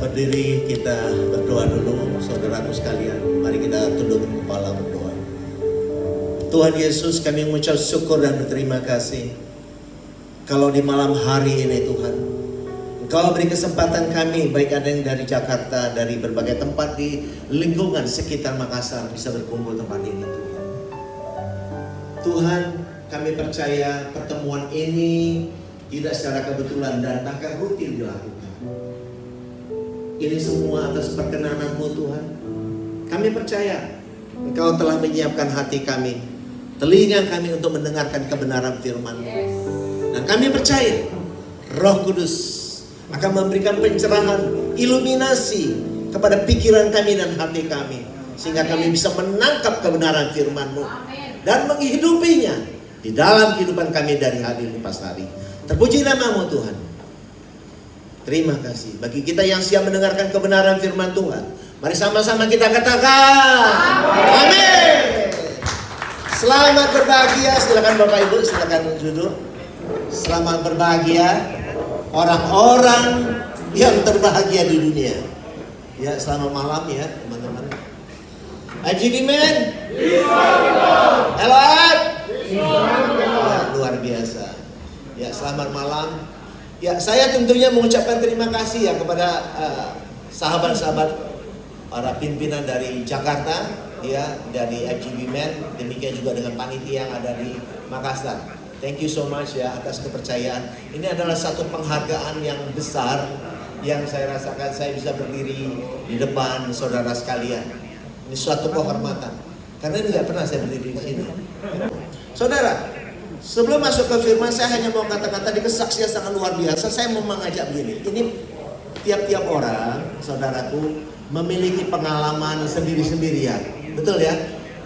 berdiri, kita berdoa dulu, saudaraku sekalian. Mari kita tundukkan kepala berdoa. Tuhan Yesus, kami mengucap syukur dan berterima kasih. Kalau di malam hari ini Tuhan, Engkau beri kesempatan kami, baik ada yang dari Jakarta, dari berbagai tempat di lingkungan sekitar Makassar, bisa berkumpul tempat ini Tuhan. Tuhan, kami percaya pertemuan ini tidak secara kebetulan dan bahkan rutin dilakukan. Ini semua atas perkenanan-Mu Tuhan. Kami percaya Engkau telah menyiapkan hati kami, telinga kami untuk mendengarkan kebenaran firman-Mu. Dan kami percaya Roh Kudus akan memberikan pencerahan, iluminasi kepada pikiran kami dan hati kami, sehingga kami bisa menangkap kebenaran firman-Mu dan menghidupinya di dalam kehidupan kami dari hari lepas hari. Terpuji nama-Mu Tuhan. Terima kasih bagi kita yang siap mendengarkan kebenaran firman Tuhan. Mari sama-sama kita katakan amin. Selamat berbahagia. Silakan Bapak Ibu, silakan duduk. Selamat berbahagia orang-orang yang terbahagia di dunia. Ya, selamat malam ya teman-teman. IGB men. Hello. Ya, luar biasa. Ya, selamat malam. Ya, saya tentunya mengucapkan terima kasih ya kepada sahabat-sahabat para pimpinan dari Jakarta, ya, dari FGB Men, demikian juga dengan panitia yang ada di Makassar. Thank you so much ya atas kepercayaan. Ini adalah satu penghargaan yang besar yang saya rasakan saya bisa berdiri di depan saudara sekalian. Ini suatu kehormatan. Karena ini nggak pernah saya berdiri di sini. Saudara, sebelum masuk ke firman, saya hanya mau kata-kata di kesaksian sangat luar biasa. Saya mau mengajak begini. Ini tiap-tiap orang, saudaraku, memiliki pengalaman sendiri-sendiri ya. Betul ya?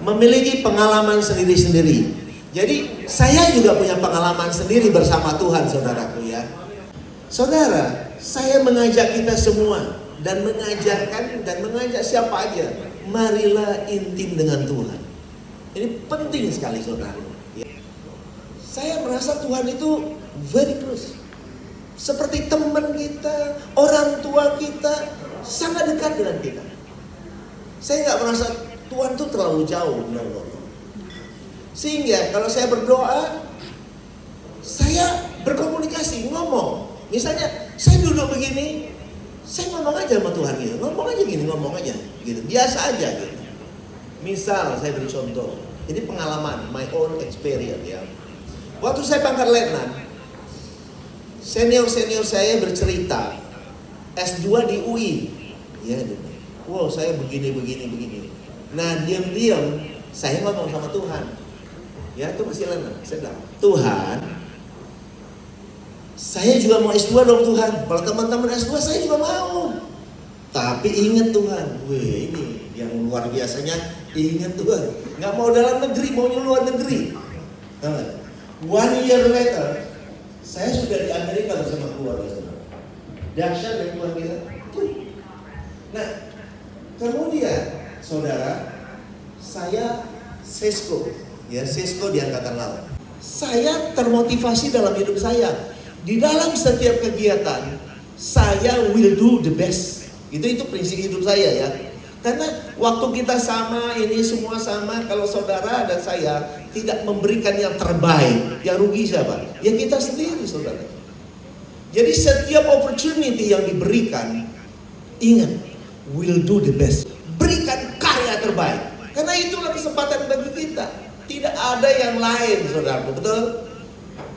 Memiliki pengalaman sendiri-sendiri. Jadi, saya juga punya pengalaman sendiri bersama Tuhan, saudaraku ya. Saudara, saya mengajak kita semua dan mengajarkan dan mengajak siapa aja. Marilah intim dengan Tuhan. Ini penting sekali, saudara. Saya merasa Tuhan itu very close. Seperti teman kita, orang tua kita, sangat dekat dengan kita. Saya nggak merasa Tuhan itu terlalu jauh. No. Sehingga kalau saya berdoa, saya berkomunikasi, ngomong. Misalnya saya duduk begini, saya ngomong aja sama Tuhan gitu. Ngomong aja gitu. Biasa aja gitu. Misal saya beri contoh. Ini pengalaman, my own experience ya. Waktu saya pangkat letnan, senior saya bercerita S2 di UI. Ya, wow, saya begini. Nah, diam-diam saya ngomong sama Tuhan. Ya, itu masih letnan. Saya bilang, Tuhan, saya juga mau S2 dong Tuhan. Kalau teman-teman S2 saya juga mau. Tapi ingat Tuhan, weh ini yang luar biasanya, ingat Tuhan. Nggak mau dalam negeri, maunya luar negeri. Nah, 1 year later, saya sudah di Amerika bersama keluarga saudara. Dahsyat dari keluarga. Nah, kemudian saudara, saya Sesko di Angkatan Laut. Saya termotivasi dalam hidup saya. Di dalam setiap kegiatan, saya will do the best. Itu prinsip hidup saya ya. Karena waktu kita sama, ini semua sama. Kalau saudara dan saya tidak memberikan yang terbaik, yang rugi siapa? Ya kita sendiri, saudara. Jadi setiap opportunity yang diberikan, ingat, will do the best. Berikan karya terbaik. Karena itulah kesempatan bagi kita. Tidak ada yang lain, saudara. Betul?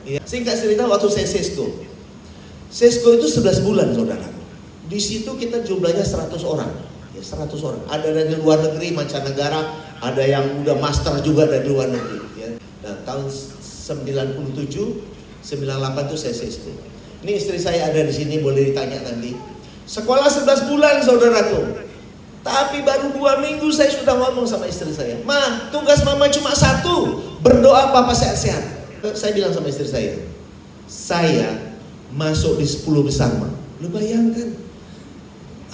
Ya. Singkat cerita, waktu saya Sesko itu 11 bulan, saudara. Di situ kita jumlahnya 100 orang. 100 orang. Ada dari luar negeri, mancanegara, ada yang udah master juga dari luar negeri. Ya. Nah, tahun 97, 98 itu saya Sesko. Ini istri saya ada di sini, boleh ditanya nanti. Sekolah 11 bulan, saudaraku. Tapi baru 2 minggu saya sudah ngomong sama istri saya, Ma, tugas mama cuma 1, berdoa papa sehat-sehat. Saya bilang sama istri saya masuk di 10 besar, Ma. Lu bayangkan,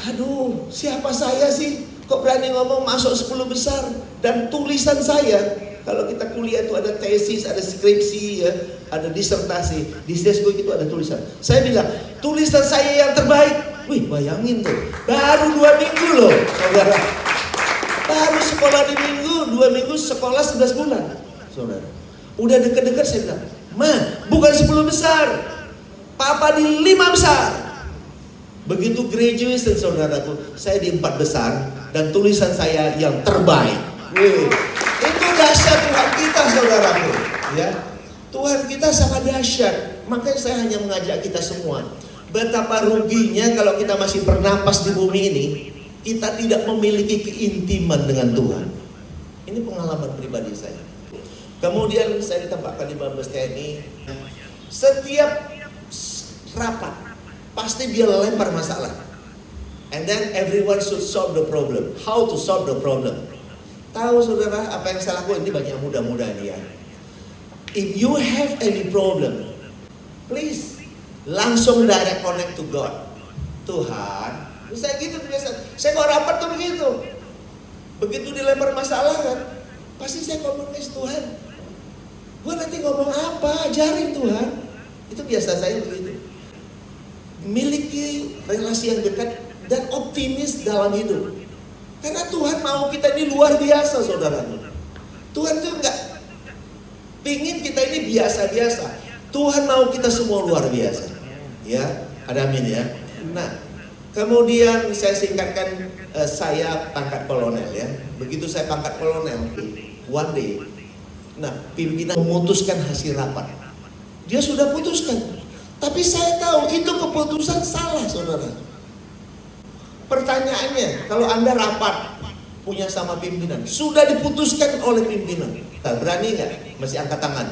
aduh, siapa saya sih? Kok berani ngomong masuk 10 besar? Dan tulisan saya, kalau kita kuliah itu ada tesis, ada skripsi, ya, ada disertasi. Di Sesko itu ada tulisan. Saya bilang, tulisan saya yang terbaik Wih, bayangin tuh, baru 2 minggu loh, saudara. Baru sekolah di minggu, 2 minggu sekolah 11 bulan, saudara. Udah deket-deket saya bilang, Ma, bukan 10 besar, Papa di 5 besar. Begitu graduation, saudaraku, saya di 4 besar dan tulisan saya yang terbaik. Wih, itu dahsyat Tuhan kita, saudaraku. Ya, Tuhan kita sangat dahsyat. Makanya saya hanya mengajak kita semua. Betapa ruginya kalau kita masih bernapas di bumi ini, kita tidak memiliki keintiman dengan Tuhan. Ini pengalaman pribadi saya. Kemudian saya ditempatkan di Mabes TNI. Setiap rapat, pasti dia lempar masalah. And then everyone should solve the problem. How to solve the problem? Tahu saudara apa yang saya lakukan? Ini banyak muda-muda ini ya. If you have any problem, please langsung direct connect to God. Tuhan, saya gitu biasa. Saya kalau rapat tuh begitu. Begitu dilempar masalah kan, pasti saya komunikasi Tuhan. Gue nanti ngomong apa? Ajarin Tuhan. Itu biasa saya begitu. Miliki relasi yang dekat dan optimis dalam hidup. Karena Tuhan mau kita ini luar biasa, saudara. Tuhan tuh enggak pingin kita ini biasa-biasa. Tuhan mau kita semua luar biasa. Ya, ada amin ya. Nah, kemudian saya singkatkan, saya pangkat kolonel ya. Begitu saya pangkat kolonel, one day, nah pimpinan memutuskan hasil rapat. Dia sudah putuskan, tapi saya tahu itu keputusan salah, saudara. Pertanyaannya, kalau Anda rapat punya sama pimpinan, sudah diputuskan oleh pimpinan, berani nggak? Masih angkat tangan.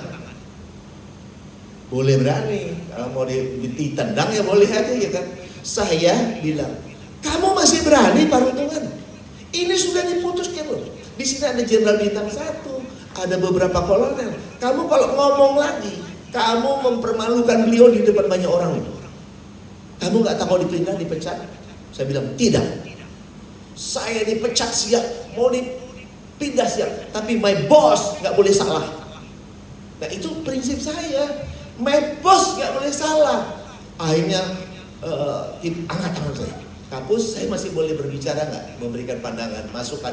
Boleh berani, kalau mau ditendang ya boleh aja ya kan. Saya bilang, kamu masih berani Parutungan? Ini sudah diputuskan loh. Di sini ada jenderal bintang 1, ada beberapa kolonel. Kamu kalau ngomong lagi, kamu mempermalukan beliau di depan banyak orang. Kamu nggak tahu dipindah, dipecat? Saya bilang tidak. Saya dipecat siap, mau dipindah siap. Tapi my boss nggak boleh salah. Nah itu prinsip saya. My boss nggak boleh salah. Akhirnya angkat tangan saya. Kapus, saya masih boleh berbicara nggak? Memberikan pandangan, masukan.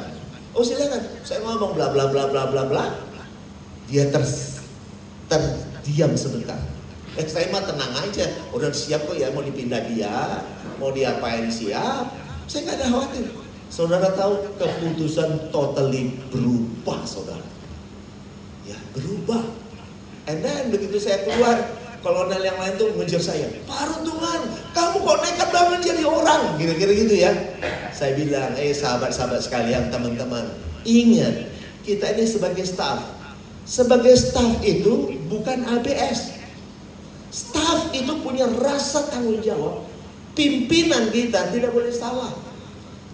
Oh silakan. Saya ngomong bla bla bla bla bla bla. Dia terdiam sebentar. Saya mah tenang aja. Udah siap kok ya, mau dipindah dia, mau diapain siap. Saya nggak ada khawatir. Saudara tahu keputusan totally berubah, saudara. Ya berubah. And then begitu saya keluar, kolonel yang lain tuh mengejar saya. Parutungan, kamu kok nekat banget jadi orang? Kira-kira gitu ya. Saya bilang, sahabat-sahabat sekalian, teman-teman, ingat, kita ini sebagai staff. Sebagai staff itu bukan ABS. Staff itu punya rasa tanggung jawab. Pimpinan kita tidak boleh salah.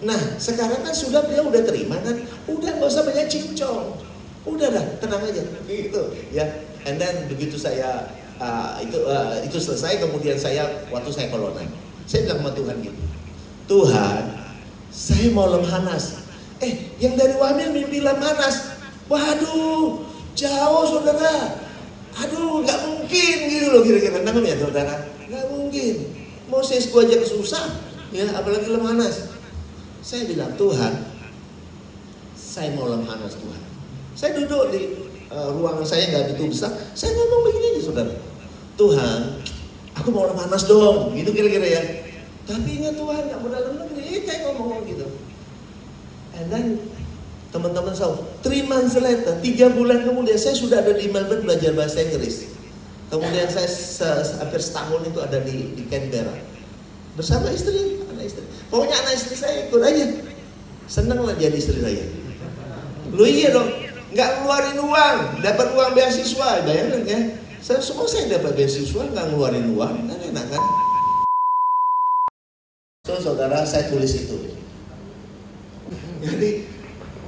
Nah, sekarang kan sudah beliau udah terima kan, udah nggak usah banyak cincong. Udah dah, tenang aja, gitu ya. And then begitu saya itu selesai, kemudian saya waktu saya kolonel, saya bilang sama Tuhan gitu, Tuhan, saya mau Lemhanas. Yang dari Wamil mimpi Lemhanas. Waduh, jauh saudara. Aduh, nggak mungkin gitu loh kira-kira. Nanggung ya saudara? Nggak mungkin. Mosesku aja susah, ya apalagi Lemhanas. Saya bilang Tuhan, saya mau Lemhanas Tuhan. Saya duduk di ruangan saya nggak begitu besar. Saya ngomong begini aja saudara. Tuhan, aku mau Lemhanas dong. Gitu kira-kira ya. Tapi ingat Tuhan nggak mau dalam negeri. Kayak ngomong gitu. And then teman-teman tahu, 3 months later, 3 bulan kemudian saya sudah ada di Melbourne belajar bahasa Inggris. Kemudian saya hampir setahun itu ada di Canberra bersama istri, anak istri. Pokoknya anak istri saya ikut aja. Seneng lah jadi istri saya. Lu iya dong, nggak ngeluarin uang, dapat uang beasiswa, bayangin ya. Semua saya dapat beasiswa, nggak ngeluarin uang, kan enak kan? So saudara, saya tulis itu. Jadi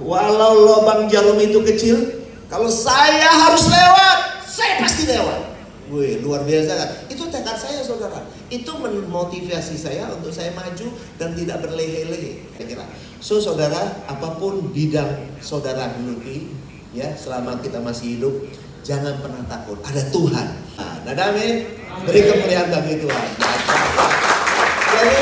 walau lubang jarum itu kecil, kalau saya harus lewat, saya pasti lewat. Wih, luar biasa kan? Itu tekad saya saudara. Itu memotivasi saya untuk saya maju dan tidak berlehe-lehe. Kira-kira. So saudara, apapun bidang saudara geluti, ya selama kita masih hidup, jangan pernah takut. Ada Tuhan. Nah, amin. Beri kemuliaan bagi Tuhan. Jadi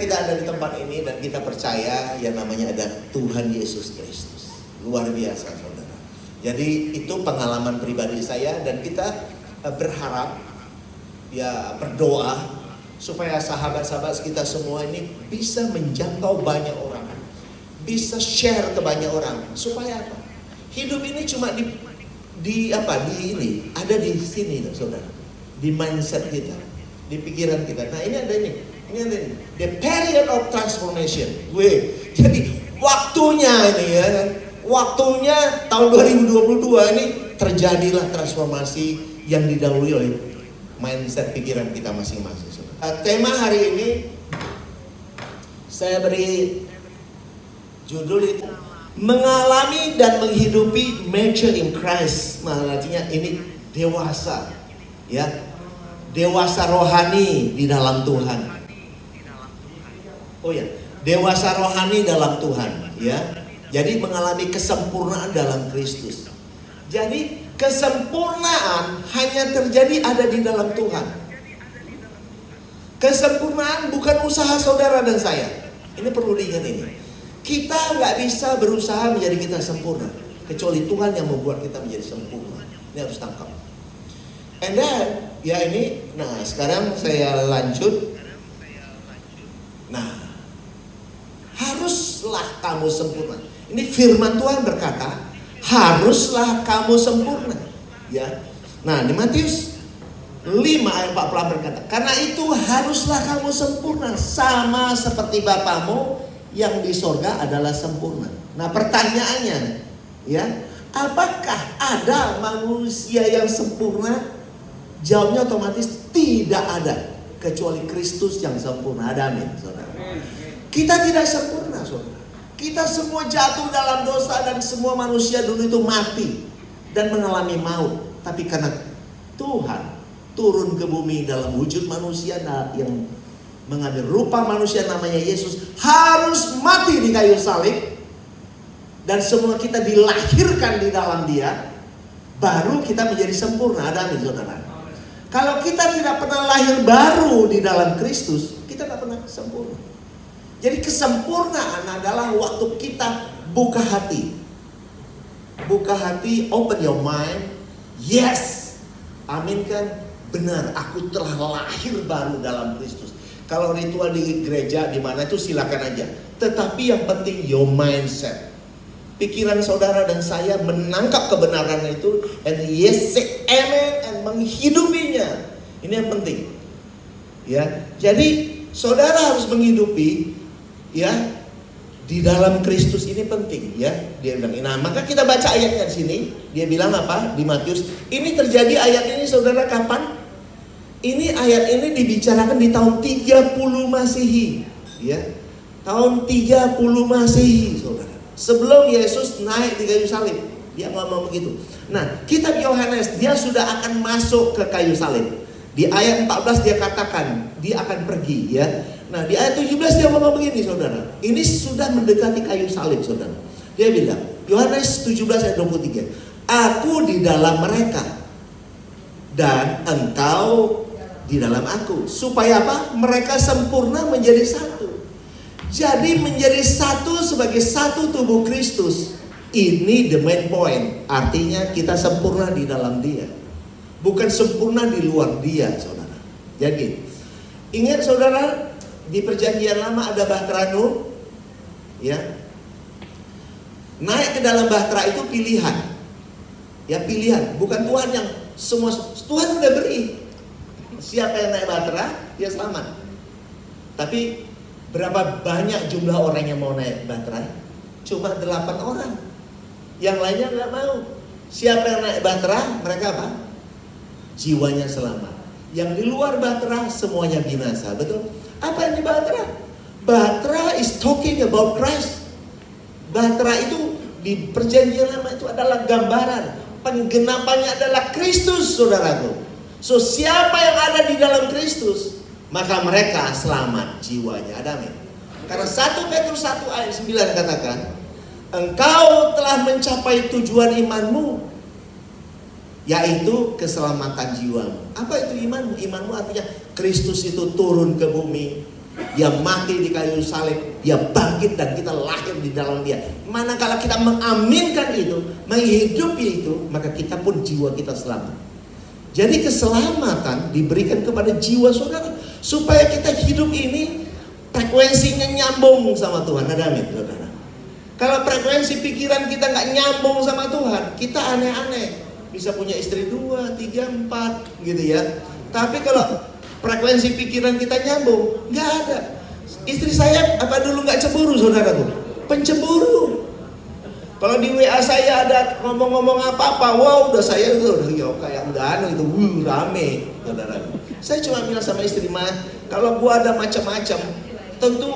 kita ada di tempat ini dan kita percaya yang namanya ada Tuhan Yesus Kristus. Luar biasa saudara. Jadi itu pengalaman pribadi saya dan kita berharap ya berdoa supaya sahabat-sahabat kita semua ini bisa menjangkau banyak orang, bisa share ke banyak orang. Supaya apa? Hidup ini cuma di ini ada di sini saudara, di mindset kita, di pikiran kita. Nah ini ada ini ada ini, the period of transformation. Jadi waktunya ini ya, waktunya tahun 2022 ini terjadilah transformasi yang didahului oleh mindset pikiran kita masing-masing. Tema hari ini saya beri judul itu mengalami dan menghidupi mature in Christ. Artinya ini dewasa, ya, dewasa rohani di dalam Tuhan. Oh ya, dewasa rohani dalam Tuhan, ya. Jadi mengalami kesempurnaan dalam Kristus. Jadi kesempurnaan hanya terjadi ada di dalam Tuhan. Kesempurnaan bukan usaha saudara dan saya. Ini perlu diingat ini. Kita nggak bisa berusaha menjadi kita sempurna, kecuali Tuhan yang membuat kita menjadi sempurna. Ini harus tangkap. And then, ya ini, nah sekarang saya lanjut. Nah, haruslah kamu sempurna. Ini firman Tuhan berkata, haruslah kamu sempurna. Ya. Nah, di Matius 5 ayat 40 berkata, karena itu haruslah kamu sempurna sama seperti Bapamu yang di sorga adalah sempurna. Nah pertanyaannya, ya, apakah ada manusia yang sempurna? Jawabnya otomatis tidak ada, kecuali Kristus yang sempurna. Ada amin, saudara. Kita tidak sempurna, saudara. Kita semua jatuh dalam dosa dan semua manusia dulu itu mati dan mengalami maut. Tapi karena Tuhan turun ke bumi dalam wujud manusia yang mengambil rupa manusia namanya Yesus, harus mati di kayu salib, dan semua kita dilahirkan di dalam Dia, baru kita menjadi sempurna. Ada nih saudara. Kalau kita tidak pernah lahir baru di dalam Kristus, kita tidak pernah sempurna. Jadi kesempurnaan adalah waktu kita buka hati. Buka hati, open your mind. Yes, amin kan? Benar, aku telah lahir baru dalam Kristus. Kalau ritual di gereja di mana itu silakan aja. Tetapi yang penting your mindset. Pikiran saudara dan saya menangkap kebenaran itu, and yes say amen, and menghidupinya. Ini yang penting. Ya, jadi saudara harus menghidupi, ya, di dalam Kristus ini penting, ya. Dia bilang, nah maka kita baca ayatnya di sini. Dia bilang apa di Matius? Ini terjadi ayat ini saudara kapan? Ini ayat ini dibicarakan di tahun 30 Masehi, ya. Tahun 30 Masehi, saudara. Sebelum Yesus naik di kayu salib, dia ngomong begitu. Nah, kitab Yohanes, dia sudah akan masuk ke kayu salib. Di ayat 14 dia katakan dia akan pergi, ya. Nah, di ayat 17 dia ngomong begini, saudara. Ini sudah mendekati kayu salib, saudara. Dia bilang, Yohanes 17 ayat 23, aku di dalam mereka dan engkau di dalam aku, supaya apa? Mereka sempurna menjadi satu. Jadi menjadi satu sebagai satu tubuh Kristus. Ini the main point. Artinya kita sempurna di dalam Dia, bukan sempurna di luar Dia, saudara. Jadi ingat saudara, di perjanjian lama ada Bahtera Nuh, ya. Naik ke dalam Bahtera itu pilihan. Ya pilihan, bukan Tuhan yang semua. Tuhan udah beri. Siapa yang naik Bahtera, dia selamat. Tapi berapa banyak jumlah orang yang mau naik Bahtera? Cuma 8 orang. Yang lainnya nggak mau. Siapa yang naik Bahtera, mereka apa? Jiwanya selamat. Yang di luar Bahtera semuanya binasa. Betul? Apa yang di Bahtera? Bahtera is talking about Christ. Bahtera itu di perjanjian lama itu adalah gambaran. Penggenapannya adalah Kristus, saudaraku. So siapa yang ada di dalam Kristus, maka mereka selamat jiwanya. Ada amin. Karena 1 Petrus 1 ayat 9 katakan, engkau telah mencapai tujuan imanmu, yaitu keselamatan jiwamu. Apa itu imanmu? Imanmu artinya Kristus itu turun ke bumi, Dia mati di kayu salib, dia bangkit dan kita lahir di dalam dia. Manakala kita mengaminkan itu, menghidupi itu, maka kita pun jiwa kita selamat. Jadi keselamatan diberikan kepada jiwa saudara, supaya kita hidup ini frekuensinya nyambung sama Tuhan. Ada amin, saudara. Kalau frekuensi pikiran kita nggak nyambung sama Tuhan, kita aneh-aneh. Bisa punya istri 2, 3, 4 gitu ya. Tapi kalau frekuensi pikiran kita nyambung, nggak ada. Istri saya apa dulu nggak cemburu, saudara tuh? Pencemburu. Kalau di WA saya ada ngomong-ngomong apa-apa, wow, udah saya itu udah ya kayak enggak itu, rame, saudara. Saya cuma bilang sama istri, mah kalau gua ada macam-macam, tentu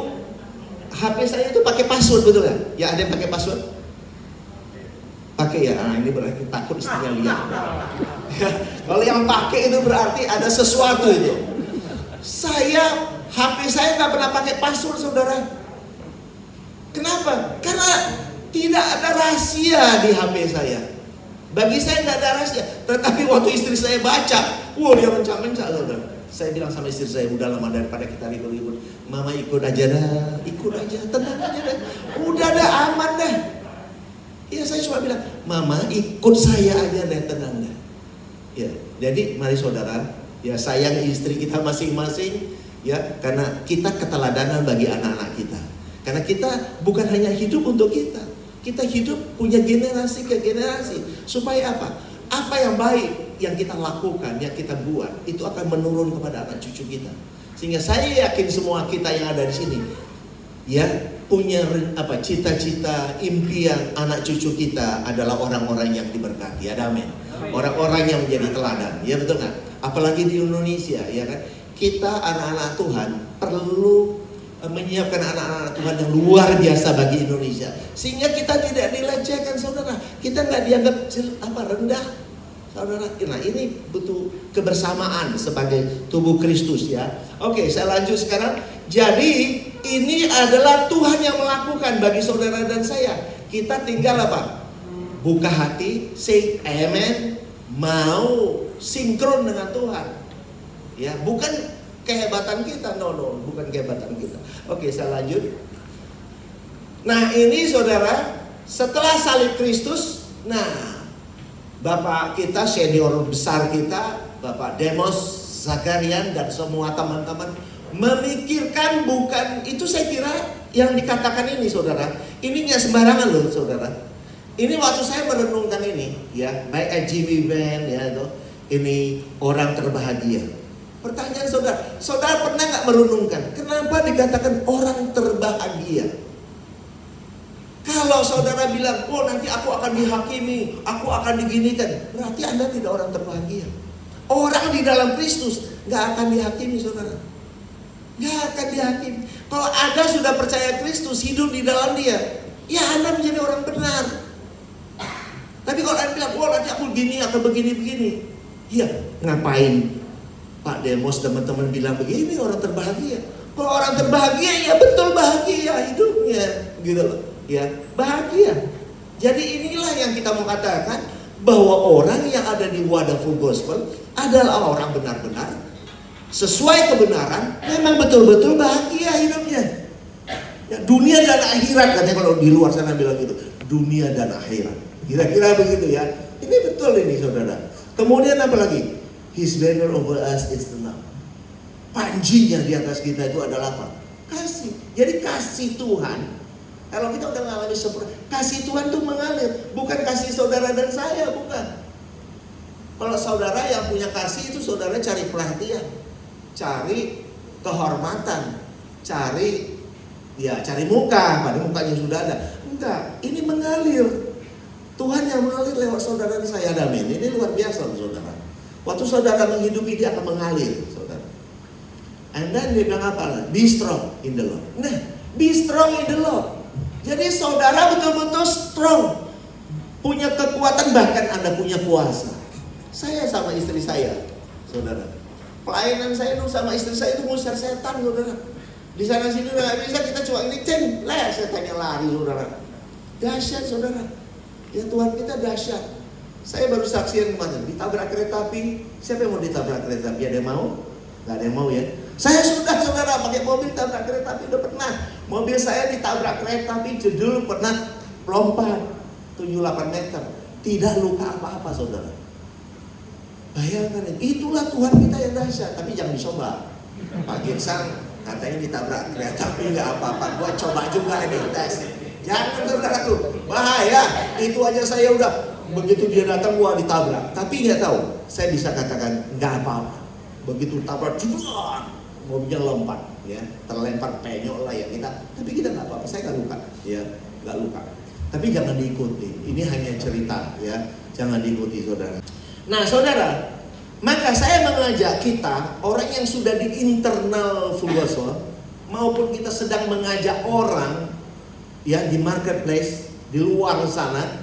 HP saya itu pakai password, betul nggak? Ya ada yang pakai password? Pakai ya, ini berarti takut istrinya lihat. Ya, kalau yang pakai itu berarti ada sesuatu itu. Saya, HP saya nggak pernah pakai password, saudara. Kenapa? Karena tidak ada rahasia di HP saya. Bagi saya nggak ada rahasia. Tetapi waktu istri saya baca, wah dia mencak-mencak, saudara. Saya bilang sama istri saya, udah lama daripada kita ribut-ribut, mama ikut aja dah, ikut aja, tenang aja dah. Udah dah, aman dah. Ya saya cuma bilang, mama ikut saya aja deh, tenang dah. Ya, jadi mari saudara, ya sayang istri kita masing-masing, ya karena kita keteladanan bagi anak-anak kita. Karena kita bukan hanya hidup untuk kita, kita hidup punya generasi ke generasi. Supaya apa? Apa yang baik yang kita lakukan, yang kita buat, itu akan menurun kepada anak cucu kita. Sehingga saya yakin semua kita yang ada di sini, ya punya apa cita-cita, impian anak cucu kita adalah orang-orang yang diberkati. Ada amin. Orang-orang yang menjadi teladan, ya betul nggak? Apalagi di Indonesia, ya kan? Kita anak-anak Tuhan perlu menyiapkan anak-anak Tuhan yang luar biasa bagi Indonesia, sehingga kita tidak dilecehkan, saudara. Kita nggak dianggap rendah, saudara. Nah ini butuh kebersamaan sebagai tubuh Kristus, ya. Oke, saya lanjut sekarang. Jadi ini adalah Tuhan yang melakukan bagi saudara dan saya. Kita tinggal apa? Buka hati, say amen, mau sinkron dengan Tuhan. Ya, bukan kehebatan kita, no, bukan kehebatan kita. Oke, saya lanjut. Nah, ini saudara, setelah salib Kristus, nah, Bapak kita, senior besar kita, Bapak Demos Zakarian dan semua teman-teman memikirkan bukan itu, saya kira yang dikatakan ini, saudara, ini nggak sembarangan loh, saudara. Ini waktu saya merenungkan ini, ya, baik Jimmy Band, ya, itu, ini orang terbahagia. Pertanyaan saudara, saudara pernah nggak merenungkan kenapa dikatakan orang terbahagia? Kalau saudara bilang, oh nanti aku akan dihakimi, aku akan diginikan, berarti Anda tidak orang terbahagia. Orang di dalam Kristus nggak akan dihakimi, saudara. Nggak akan dihakimi. Kalau Anda sudah percaya Kristus, hidup di dalam Dia, ya Anda menjadi orang benar. Tapi kalau Anda bilang, oh nanti aku begini, akan begini-begini, iya, ngapain Pak Demos teman-teman bilang begini orang terbahagia? Kalau orang terbahagia, ya betul bahagia hidupnya, gitu loh, ya bahagia. Jadi inilah yang kita mau katakan, bahwa orang yang ada di Wonderful Gospel adalah orang benar-benar sesuai kebenaran, memang betul-betul bahagia hidupnya. Ya, dunia dan akhirat, katanya kalau di luar sana bilang gitu, dunia dan akhirat. Kira-kira begitu ya. Ini betul ini, saudara. Kemudian apa lagi? His banner over us is love. Panjinya di atas kita itu adalah apa? Kasih. Jadi kasih Tuhan, kalau kita udah mengalami seperti kasih Tuhan itu mengalir, bukan kasih saudara dan saya, bukan. Kalau saudara yang punya kasih itu saudara cari perhatian, cari kehormatan, cari muka, padahal mukanya sudah ada. Enggak, ini mengalir. Tuhan yang mengalir lewat saudara dan saya. Amin. Ini luar biasa, saudara. Waktu saudara menghidupi, dia akan mengalir, saudara. And then dia bilang apa? Be strong in the Lord. Nah, be strong in the Lord. Jadi saudara betul-betul strong, punya kekuatan, bahkan Anda punya kuasa. Saya sama istri saya, saudara. Pelayanan saya itu sama istri saya itu ngusir setan, saudara. Di sana sini nggak bisa, kita cuma ini setannya lari, saudara. Dahsyat, saudara. Ya Tuhan kita dahsyat. Saya baru saksian kemarin ditabrak kereta api. Siapa yang mau ditabrak kereta api? Ada yang mau? Gak ada yang mau ya. Saya sudah, saudara, pakai mobil tabrak kereta api, udah pernah. Mobil saya ditabrak kereta api, jedul, pernah lompat 7-8 meter. Tidak luka apa-apa, saudara. Bayangkan, itulah Tuhan kita yang dahsyat. Tapi jangan dicoba. Pak Girsang katanya ditabrak kereta api nggak apa-apa. Gua coba juga ini tes. Jangan, saudaraku, bahaya. Itu aja saya udah, begitu dia datang gua ditabrak. Tapi nggak tahu, saya bisa katakan nggak apa-apa. Begitu tabrak, mobilnya lompat, ya, terlempar penyok lah ya kita. Tapi kita nggak apa-apa, saya nggak luka, ya, nggak luka. Tapi jangan diikuti. Ini hanya cerita, ya, jangan diikuti, saudara. Nah, saudara, maka saya mengajak kita, orang yang sudah di internal full gospel, maupun kita sedang mengajak orang, ya, di marketplace, di luar sana,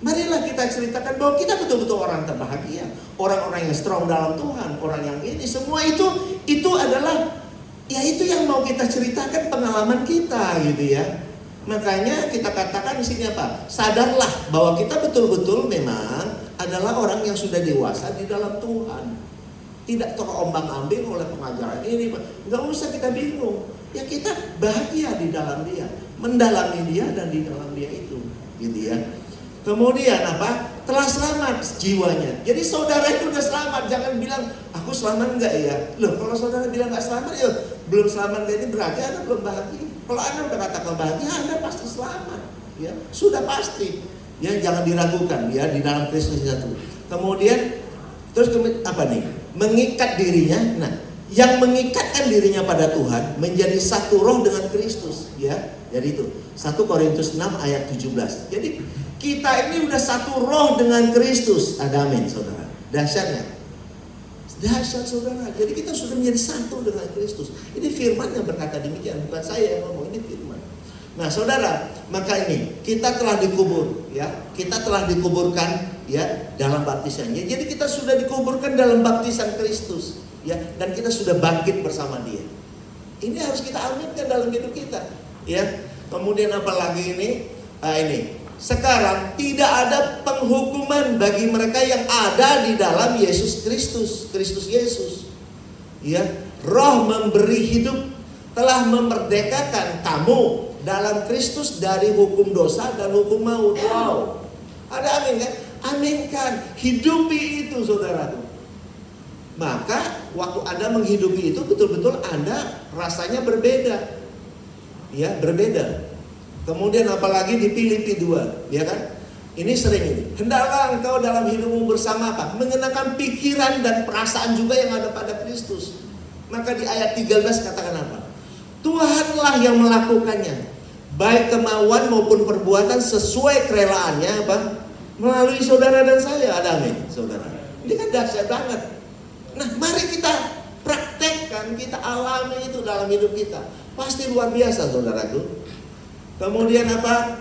marilah kita ceritakan bahwa kita betul-betul orang terbahagia, orang-orang yang strong dalam Tuhan, orang yang ini, semua itu adalah, ya itu yang mau kita ceritakan pengalaman kita, gitu ya. Makanya kita katakan di sini apa? Sadarlah bahwa kita betul-betul memang adalah orang yang sudah dewasa di dalam Tuhan. Tidak terombang-ambing oleh pengajaran ini. Nggak usah kita bingung. Ya kita bahagia di dalam Dia, mendalami Dia dan di dalam Dia itu, gitu ya. Kemudian apa? Telah selamat jiwanya. Jadi saudara itu udah selamat. Jangan bilang aku selamat enggak ya. Loh, kalau saudara bilang nggak selamat, ya belum selamat, ini berarti Anda belum bahagia. Kalau Anda udah katakan bahagia, Anda pasti selamat. Ya, sudah pasti. Ya, jangan diragukan, ya, di dalam Kristus itu. Kemudian terus apa nih? Mengikat dirinya. Nah, yang mengikatkan dirinya pada Tuhan menjadi satu roh dengan Kristus, ya. Jadi itu 1 Korintus 6 ayat 17. Jadi kita ini udah satu roh dengan Kristus. Ada amin, saudara. Dahsyatnya. Dahsyat, saudara. Jadi kita sudah menjadi satu dengan Kristus. Ini firman yang berkata demikian, bukan saya yang ngomong, ini firman. Nah, saudara, maka ini kita telah dikubur, ya. Kita telah dikuburkan, ya, dalam baptisannya. Jadi kita sudah dikuburkan dalam baptisan Kristus, ya, dan kita sudah bangkit bersama Dia. Ini harus kita aminkan dalam hidup kita, ya. Kemudian apalagi ini? Ini. Sekarang tidak ada penghukuman bagi mereka yang ada di dalam Yesus Kristus, Kristus Yesus. Ya, Roh memberi hidup telah memerdekakan kamu dalam Kristus dari hukum dosa dan hukum maut. Wow. Ada amin kan? Aminkan, hidupi itu, saudara. Maka waktu Anda menghidupi itu betul-betul Anda rasanya berbeda. Ya, berbeda. Kemudian apalagi di Filipi 2, ya kan? Ini sering ini. Hendaklah engkau dalam hidupmu bersama apa? Mengenakan pikiran dan perasaan juga yang ada pada Kristus. Maka di ayat 13 katakan apa? Tuhanlah yang melakukannya, baik kemauan maupun perbuatan sesuai kerelaannya apa? Melalui saudara dan saya. Ada amin, saudara. Ini kan dahsyat banget. Nah, mari kita praktekkan, kita alami itu dalam hidup kita. Pasti luar biasa, saudaraku. Kemudian apa?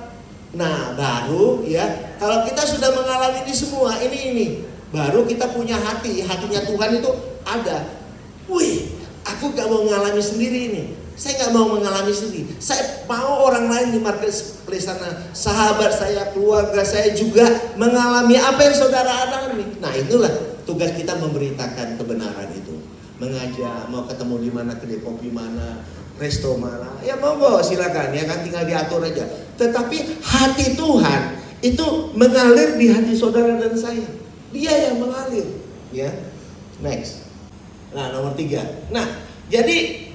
Nah, baru ya, kalau kita sudah mengalami ini semua, ini baru kita punya hati. Hatinya Tuhan itu ada. Wih, aku gak mau mengalami sendiri ini. Saya gak mau mengalami sendiri. Saya mau orang lain di marketplace sana, sahabat saya, keluarga saya juga mengalami apa yang saudara alami. Nah, itulah tugas kita, memberitakan kebenaran itu. Mengajak, mau ketemu di mana, kedai kopi mana, resto mana, ya monggo silakan, ya kan, tinggal diatur aja. Tetapi hati Tuhan itu mengalir di hati saudara dan saya. Dia yang mengalir, ya. Next. Nah, nomor 3. Nah, jadi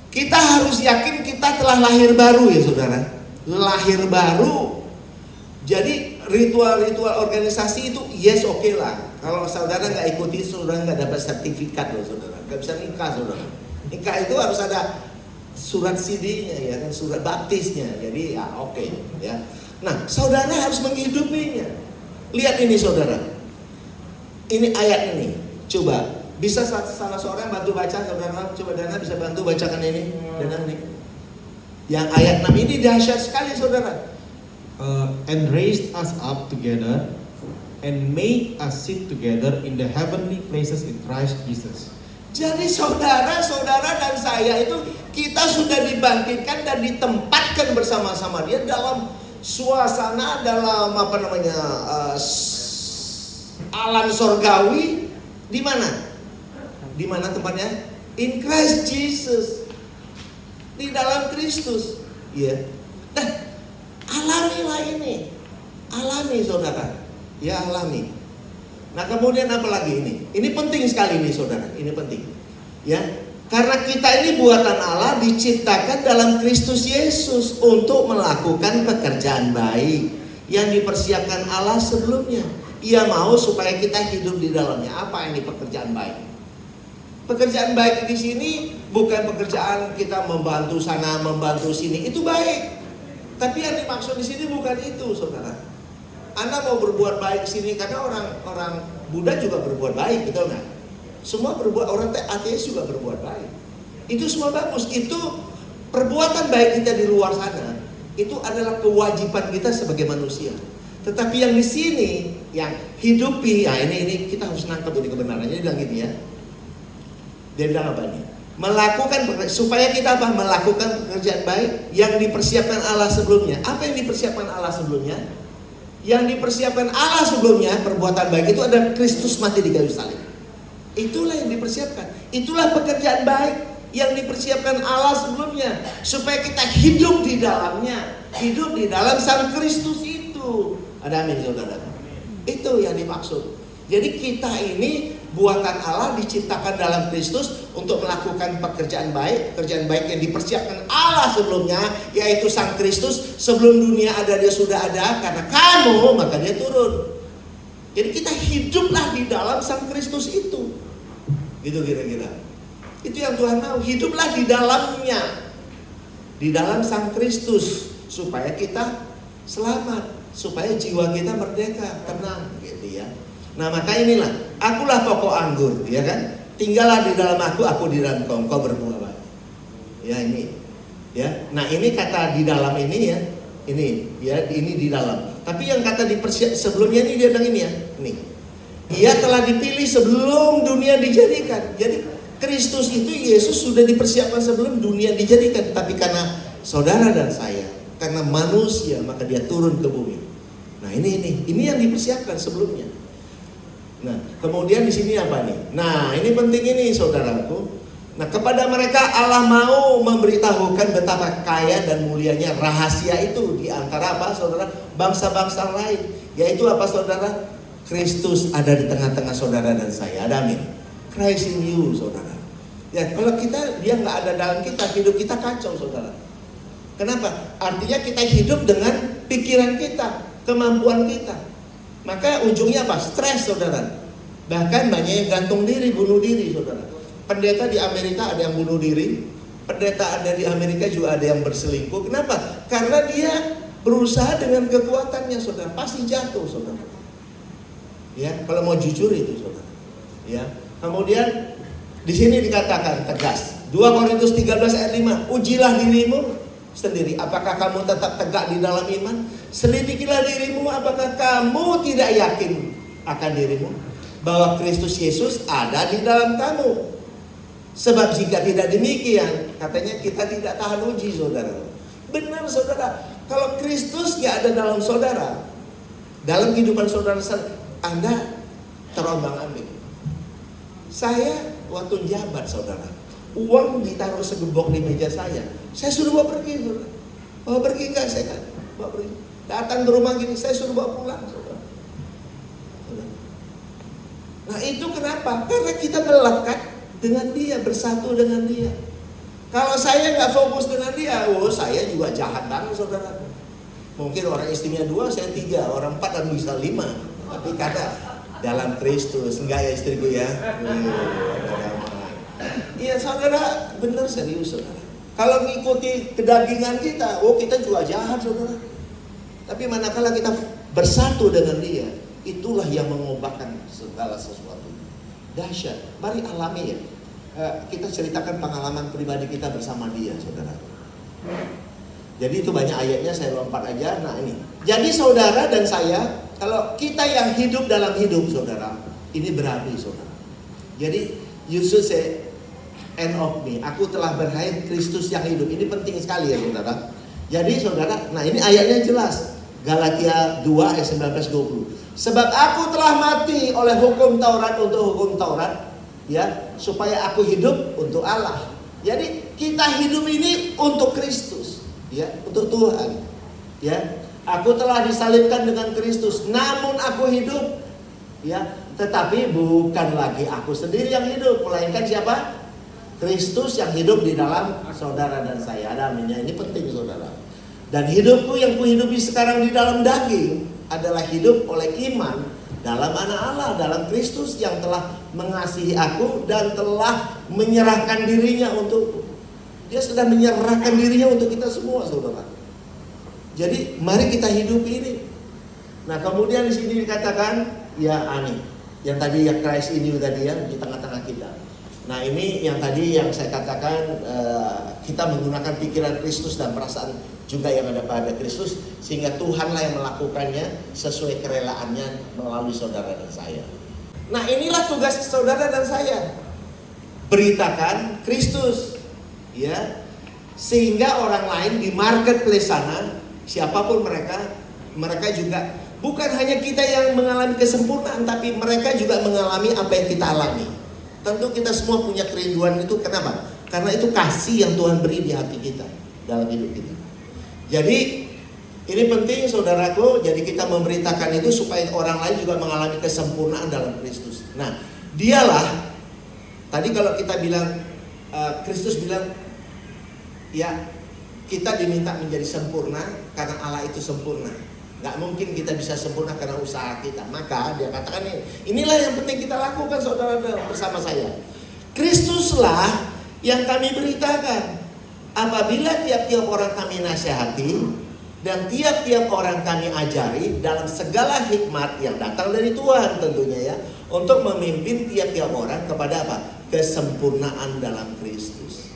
kita harus yakin kita telah lahir baru, ya saudara. Lahir baru. Jadi ritual-ritual organisasi itu yes, oke lah. Kalau saudara nggak ikuti, saudara nggak dapat sertifikat loh, saudara. Nggak bisa nikah, saudara. Nikah itu harus ada surat CD-nya, ya kan, surat baptisnya. Jadi ya oke, ya. Nah, saudara harus menghidupinya. Lihat ini, saudara. Ini ayat ini. Coba, bisa salah seorang bantu baca, saudara. Coba Dana bisa bantu bacakan ini. Dana nih. Yang ayat 6 ini dahsyat sekali, saudara. And raised us up together and made us sit together in the heavenly places in Christ Jesus. Jadi saudara-saudara dan saya itu kita sudah dibangkitkan dan ditempatkan bersama-sama Dia dalam suasana, dalam apa namanya, alam sorgawi. Di mana? Di mana tempatnya? In Christ Jesus. di dalam Kristus. Ya. Nah, alamilah ini. Alami saudara. Ya, alami. Nah, kemudian apa lagi ini? Ini penting sekali nih saudara. Ini penting. Ya. Karena kita ini buatan Allah, diciptakan dalam Kristus Yesus untuk melakukan pekerjaan baik yang dipersiapkan Allah sebelumnya. Ia mau supaya kita hidup di dalamnya. Apa ini pekerjaan baik? Pekerjaan baik di sini bukan pekerjaan kita membantu sana, membantu sini. Itu baik. Tapi yang dimaksud di sini bukan itu, saudara. Anda mau berbuat baik di sini karena orang Buddha juga berbuat baik, betul nggak? Semua berbuat, orang ateis juga berbuat baik. Itu semua bagus. Itu perbuatan baik kita di luar sana. Itu adalah kewajiban kita sebagai manusia. Tetapi yang di sini, yang hidupi, ya ini kita harus nangkep ini kebenarannya. Dia bilang gini ya. Dia bilang apa nih? Melakukan supaya kita apa? Melakukan pekerjaan baik yang dipersiapkan Allah sebelumnya. Apa yang dipersiapkan Allah sebelumnya? Yang dipersiapkan Allah sebelumnya, perbuatan baik itu adalah Kristus mati di kayu salib. Itulah yang dipersiapkan. Itulah pekerjaan baik yang dipersiapkan Allah sebelumnya, supaya kita hidup di dalamnya, hidup di dalam Sang Kristus itu. Ada amin saudara? Itu yang dimaksud. Jadi kita ini buatan Allah, diciptakan dalam Kristus untuk melakukan pekerjaan baik yang dipersiapkan Allah sebelumnya, yaitu Sang Kristus. Sebelum dunia ada, dia sudah ada. Karena kamu, maka dia turun. Jadi kita hiduplah di dalam Sang Kristus itu. Gitu kira-kira. Itu yang Tuhan mau, hiduplah di dalamnya. Di dalam Sang Kristus, supaya kita selamat, supaya jiwa kita merdeka, tenang gitu ya. Nah, maka inilah, akulah pokok anggur, ya kan? Tinggallah di dalam aku di dalam engkau berbuah baik. Ya ini. Ya. Nah, ini kata di dalam ini ya. Ini ya, ini di dalam. Tapi yang kata sebelumnya ini dia bilang ini ya. Ini. Ia telah dipilih sebelum dunia dijadikan. Jadi Kristus itu, Yesus sudah dipersiapkan sebelum dunia dijadikan. Tapi karena saudara dan saya, karena manusia, maka dia turun ke bumi. Nah, ini yang dipersiapkan sebelumnya. Nah, kemudian di sini apa nih? Nah, ini penting ini saudaraku. Nah, kepada mereka Allah mau memberitahukan betapa kaya dan mulianya rahasia itu di antara apa saudara? Bangsa-bangsa lain. Yaitu apa saudara? Kristus ada di tengah-tengah saudara dan saya. Ada amin. Christ in you saudara. Ya, kalau dia nggak ada dalam kita, hidup kita kacau saudara. Kenapa? Artinya kita hidup dengan pikiran kita, kemampuan kita. Maka ujungnya apa? Stres saudara. Bahkan banyak yang gantung diri, bunuh diri saudara. Pendeta di Amerika ada yang bunuh diri. Pendeta ada di Amerika juga ada yang berselingkuh. Kenapa? Karena dia berusaha dengan kekuatannya saudara. Pasti jatuh saudara. Ya, kalau mau jujur itu saudara. Ya. Kemudian di sini dikatakan tegas. 2 Korintus 13 ayat 5. Ujilah dirimu sendiri, apakah kamu tetap tegak di dalam iman? Selidikilah dirimu, apakah kamu tidak yakin akan dirimu bahwa Kristus Yesus ada di dalam kamu? Sebab jika tidak demikian, katanya kita tidak tahan uji saudara. Benar saudara, kalau Kristus gak ada dalam saudara, dalam kehidupan saudara, Anda terombang-ambing. Saya waktu jabat saudara, uang ditaruh segembok di meja saya suruh bawa pergi saudara. Bawa pergi enggak? Saya kan bawa pergi. Datang ke rumah gini, saya suruh bawa pulang saudara. Nah itu kenapa? Karena kita melekat dengan dia, bersatu dengan dia. Kalau saya nggak fokus dengan dia, saya juga jahat banget saudara. Mungkin orang istrinya 2, saya 3, orang 4 dan bisa 5. Tapi karena dalam Kristus, enggak ya istriku ya. Iya saudara, benar serius saudara. Kalau mengikuti kedagingan kita, kita juga jahat saudara. Tapi manakala kita bersatu dengan dia, itulah yang mengubahkan segala sesuatu. Dahsyat. Mari alami ya. Kita ceritakan pengalaman pribadi kita bersama dia saudara. Jadi itu banyak ayatnya, saya lompat aja. Nah ini. Jadi saudara dan saya, kalau kita yang hidup dalam hidup saudara, ini berapi saudara. Jadi Yesus say, end of me, aku telah berhaid Kristus yang hidup. Ini penting sekali ya saudara. Jadi saudara, nah ini ayatnya jelas. Galatia 2 ayat 19-20. Sebab aku telah mati oleh hukum Taurat untuk hukum Taurat, ya, supaya aku hidup untuk Allah. Jadi kita hidup ini untuk Kristus, ya, untuk Tuhan. Ya, aku telah disalibkan dengan Kristus, namun aku hidup, ya, tetapi bukan lagi aku sendiri yang hidup, melainkan siapa? Kristus yang hidup di dalam saudara dan saya. Ada aminnya. Ini penting, saudara. Dan hidupku yang kuhidupi sekarang di dalam daging adalah hidup oleh iman dalam anak Allah, dalam Kristus yang telah mengasihi aku dan telah menyerahkan dirinya untukku. Dia sudah menyerahkan dirinya untuk kita semua, saudara. Jadi mari kita hidup ini. Nah, kemudian di sini dikatakan, ya aneh, yang tadi ya Christ in you tadi ya, di tengah-tengah kita. Nah, ini yang tadi yang saya katakan, kita menggunakan pikiran Kristus dan perasaan juga yang ada pada Kristus, sehingga Tuhanlah yang melakukannya sesuai kerelaannya melalui saudara dan saya. Nah, inilah tugas saudara dan saya, beritakan Kristus, ya, sehingga orang lain di marketplace sana, siapapun mereka juga, bukan hanya kita yang mengalami kesempurnaan, tapi mereka juga mengalami apa yang kita alami. Tentu kita semua punya kerinduan itu, kenapa? Karena itu kasih yang Tuhan beri di hati kita, dalam hidup kita. Jadi ini penting, saudaraku. Jadi kita memberitakan itu supaya orang lain juga mengalami kesempurnaan dalam Kristus. Nah, dialah tadi kalau kita bilang, Kristus bilang, ya, kita diminta menjadi sempurna karena Allah itu sempurna. Gak mungkin kita bisa sempurna karena usaha kita. Maka dia katakan, inilah yang penting kita lakukan, saudara, bersama saya. Kristuslah yang kami beritakan. Apabila tiap-tiap orang kami nasihati dan tiap-tiap orang kami ajari dalam segala hikmat yang datang dari Tuhan tentunya, ya, untuk memimpin tiap-tiap orang kepada apa? Kesempurnaan dalam Kristus.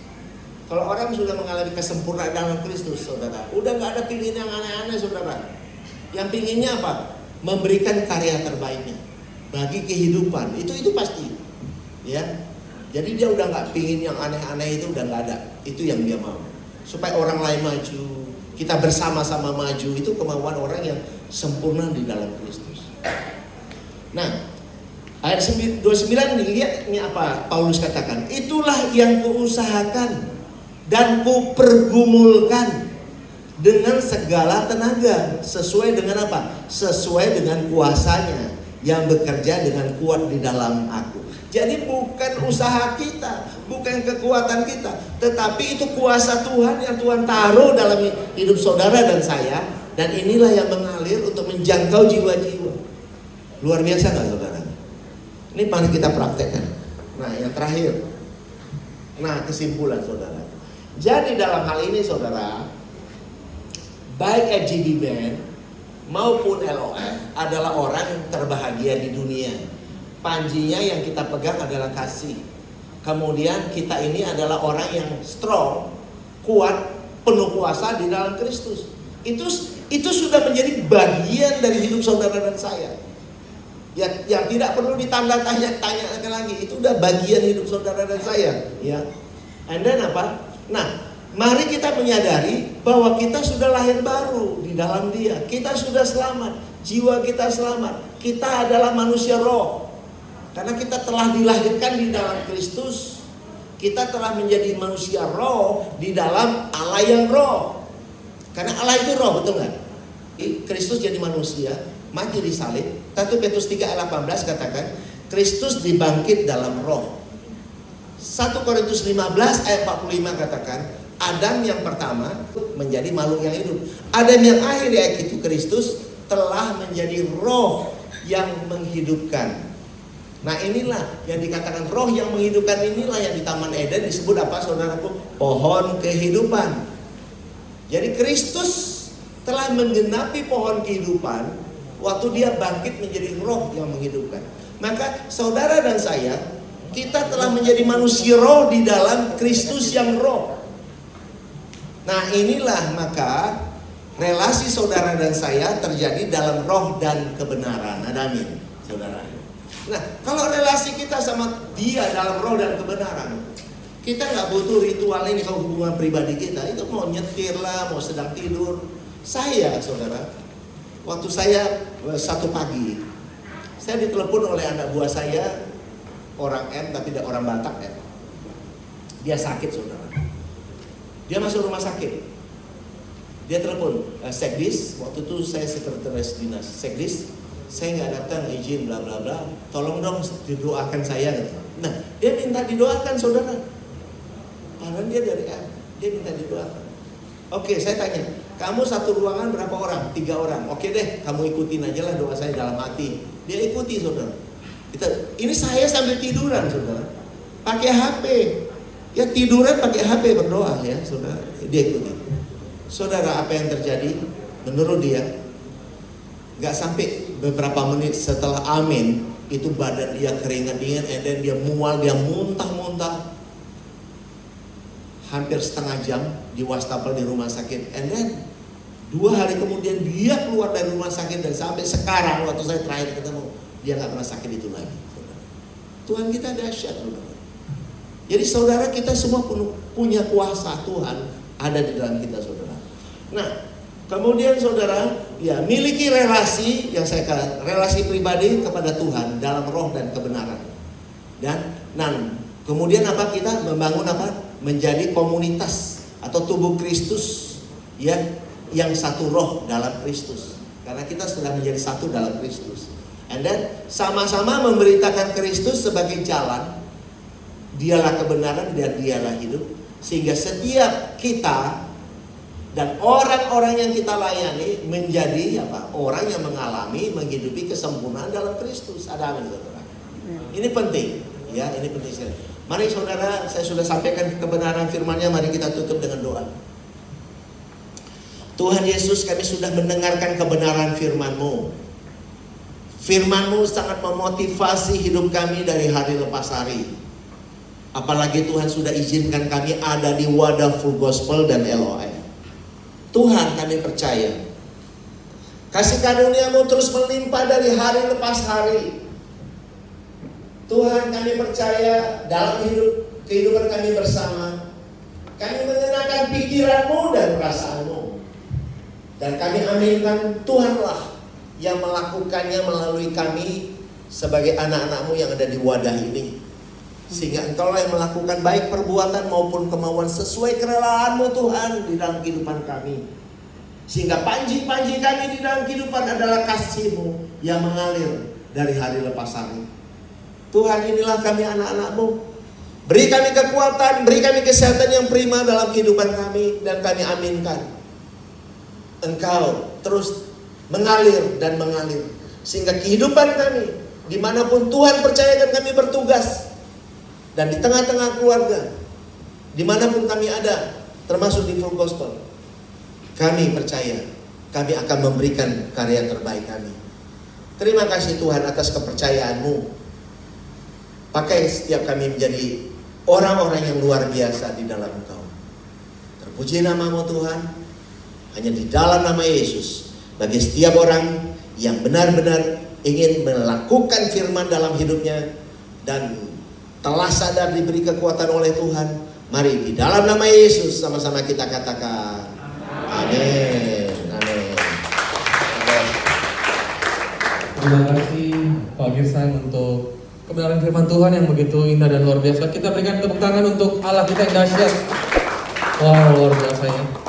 Kalau orang sudah mengalami kesempurnaan dalam Kristus, saudara, udah gak ada pilihan yang aneh-aneh, saudara. Yang pinginnya apa? Memberikan karya terbaiknya bagi kehidupan. Itu pasti, ya. Jadi dia udah nggak pingin yang aneh-aneh, itu udah nggak ada. Itu yang dia mau. Supaya orang lain maju, kita bersama-sama maju. Itu kemauan orang yang sempurna di dalam Kristus. Nah, ayat 29 ini, lihat ini apa Paulus katakan. Itulah yang kuusahakan dan kupergumulkan dengan segala tenaga. Sesuai dengan apa? Sesuai dengan kuasanya yang bekerja dengan kuat di dalam aku. Jadi bukan usaha kita, bukan kekuatan kita, tetapi itu kuasa Tuhan yang Tuhan taruh dalam hidup saudara dan saya. Dan inilah yang mengalir untuk menjangkau jiwa-jiwa. Luar biasa gak, saudara? Ini mari kita praktekkan. Nah, yang terakhir. Nah, kesimpulan, saudara. Jadi dalam hal ini, saudara, baik FGB Band maupun LOF adalah orang yang terbahagia di dunia. Panjinya yang kita pegang adalah kasih. Kemudian kita ini adalah orang yang strong, kuat, penuh kuasa di dalam Kristus. Itu sudah menjadi bagian dari hidup saudara dan saya. Yang tidak perlu ditanya-tanyakan lagi. Itu udah bagian hidup saudara dan saya. Ya. And then apa? Nah, mari kita menyadari bahwa kita sudah lahir baru di dalam Dia. Kita sudah selamat. Jiwa kita selamat. Kita adalah manusia roh. Karena kita telah dilahirkan di dalam Kristus. Kita telah menjadi manusia roh di dalam Allah yang roh. Karena Allah itu roh, betul nggak? Kristus jadi manusia, mati di salib. 1 Petrus 3 ayat 18 katakan, Kristus dibangkit dalam roh. 1 Korintus 15 ayat 45 katakan, Adam yang pertama menjadi makhluk yang hidup. Adam yang akhir, yaitu Kristus, telah menjadi roh yang menghidupkan. Nah, inilah yang dikatakan roh yang menghidupkan. Inilah yang di Taman Eden disebut apa, saudaraku? Pohon kehidupan. Jadi Kristus telah menggenapi pohon kehidupan waktu Dia bangkit menjadi roh yang menghidupkan. Maka saudara dan saya, kita telah menjadi manusia roh di dalam Kristus yang roh. Nah, inilah maka relasi saudara dan saya terjadi dalam roh dan kebenaran. Ada amin, saudara. Nah, kalau relasi kita sama Dia dalam roh dan kebenaran, kita nggak butuh ritual ini. Kalau hubungan pribadi kita itu mau nyetir lah, mau sedang tidur. Saya, saudara, waktu saya satu pagi, saya ditelepon oleh anak buah saya, orang M tapi tidak orang Batak ya. Dia sakit saudara. Dia masuk rumah sakit. Dia telepon, Sekdis, waktu itu saya sekretaris dinas. Sekdis, saya nggak datang, izin bla bla bla. Tolong dong didoakan saya. Nah, dia minta didoakan saudara. Padahal dia dari dia minta didoakan. Oke, saya tanya, kamu satu ruangan berapa orang? 3 orang. Oke deh, kamu ikutin aja lah doa saya dalam hati. Dia ikuti saudara. Ini saya sambil tiduran saudara, pakai HP. Ya tiduran pakai HP berdoa ya saudara. Dia ikuti. Saudara, apa yang terjadi? Menurut dia, nggak sampai beberapa menit setelah amin, itu badan dia keringat dingin, and then dia mual, dia muntah-muntah. Hampir setengah jam di wastafel di rumah sakit, and then 2 hari kemudian dia keluar dari rumah sakit, dan sampai sekarang waktu saya terakhir ketemu dia nggak pernah sakit itu lagi. Saudara. Tuhan kita dahsyat saudara. Jadi saudara, kita semua punya kuasa Tuhan ada di dalam kita saudara. Nah kemudian saudara, ya miliki relasi yang saya katakan relasi pribadi kepada Tuhan dalam roh dan kebenaran. Dan kemudian apa, kita membangun apa? Menjadi komunitas atau tubuh Kristus ya, yang satu roh dalam Kristus. Karena kita sudah menjadi satu dalam Kristus. And then sama-sama memberitakan Kristus sebagai jalan. Dialah kebenaran dan dialah hidup. Sehingga setiap kita dan orang-orang yang kita layani menjadi apa? Orang yang mengalami, menghidupi kesempurnaan dalam Kristus. Ada amin saudara. Ini penting ya, ini penting sekali. Mari saudara, saya sudah sampaikan kebenaran firman-Nya, mari kita tutup dengan doa. Tuhan Yesus, kami sudah mendengarkan kebenaran firman-Mu. Firman-Mu sangat memotivasi hidup kami dari hari lepas hari. Apalagi Tuhan sudah izinkan kami ada di wadah Full Gospel dan LOF. Tuhan, kami percaya kasih karunia-Mu terus melimpah dari hari lepas hari. Tuhan, kami percaya dalam kehidupan kami bersama, kami mengenakan pikiran-Mu dan perasaan-Mu. Dan kami aminkan Tuhanlah yang melakukannya melalui kami sebagai anak-anak-Mu yang ada di wadah ini. Sehingga Engkaulah yang melakukan baik perbuatan maupun kemauan sesuai kerelaan-Mu Tuhan di dalam kehidupan kami. Sehingga panji-panji kami di dalam kehidupan adalah kasih-Mu yang mengalir dari hari lepas hari. Tuhan, inilah kami anak-anak-Mu. Beri kami kekuatan, beri kami kesehatan yang prima dalam kehidupan kami. Dan kami aminkan Engkau terus mengalir dan mengalir. Sehingga kehidupan kami, dimanapun Tuhan percayakan kami bertugas, dan di tengah-tengah keluarga, dimanapun kami ada, termasuk di Full Gospel, kami percaya kami akan memberikan karya terbaik kami. Terima kasih Tuhan atas kepercayaan-Mu. Pakai setiap kami menjadi orang-orang yang luar biasa di dalam Engkau. Terpuji nama-Mu Tuhan. Hanya di dalam nama Yesus, bagi setiap orang yang benar-benar ingin melakukan firman dalam hidupnya dan telah sadar diberi kekuatan oleh Tuhan, mari di dalam nama Yesus sama-sama kita katakan amin. Amin. Terima kasih Pak Girsan untuk kebenaran firman Tuhan yang begitu indah dan luar biasa. Kita berikan tepuk tangan untuk Allah kita yang dahsyat. Wow, luar biasa ya.